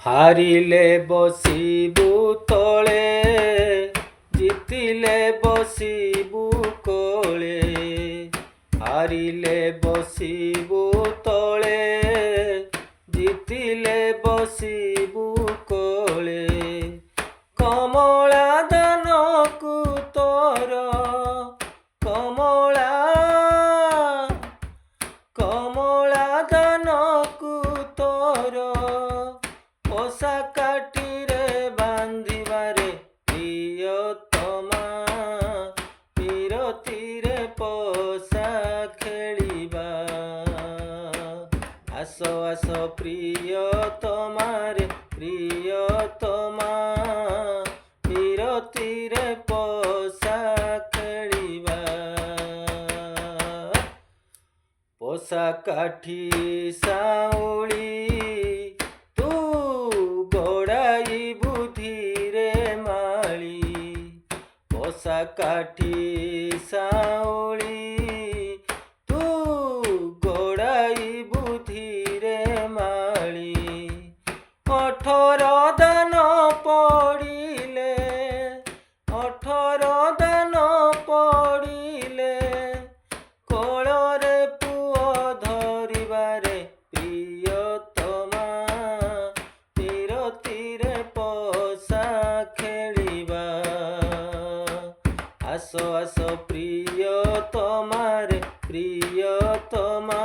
ହାରିଲେ ବସିବୁ ତଳେ, ଜିତିଲେ ବସିବୁ କୋଳେ। ହାରିଲେ ବସିବୁ ତଳେ, ଜିତିଲେ ବସିବୁ କୋଳେ। କମଳା ଦାନକୁ ତୋର, କମଳା ଦାନକୁ ତୋର, ପୋଷା କାଠିରେ ବାନ୍ଧିବାରେ ପ୍ରିୟତମା। ବିରତିରେ ପୋଷା ଖେଳିବା, ଆସ ଆସ ପ୍ରିୟତମାରେ ପ୍ରିୟତମା। ବିରତିରେ ପୋଷା ଖେଳିବା, ପୋଷା କାଠି ସାଉଳି ତୁ ଗୋଡ଼ାଇବୁ ଧୀରେ ମାଳି। ପୋଷା କାଠି ସାଉଳି ତୁ ଗୋଡ଼ାଇବୁ ଧୀରେ ମାଳି। 18 ଦାନ ପଡ଼ିଲେ, 18 ଦାନ ପଡ଼ିଲେ, କୋଳରେ ପୁଅ ଧରିବାରେ ପ୍ରିୟତମା। ବିରତିରେ ପୋଷା ଖେଳିବା, ଆସ ଆସ ପ୍ରିୟତମାରେ ପ୍ରିୟତମା।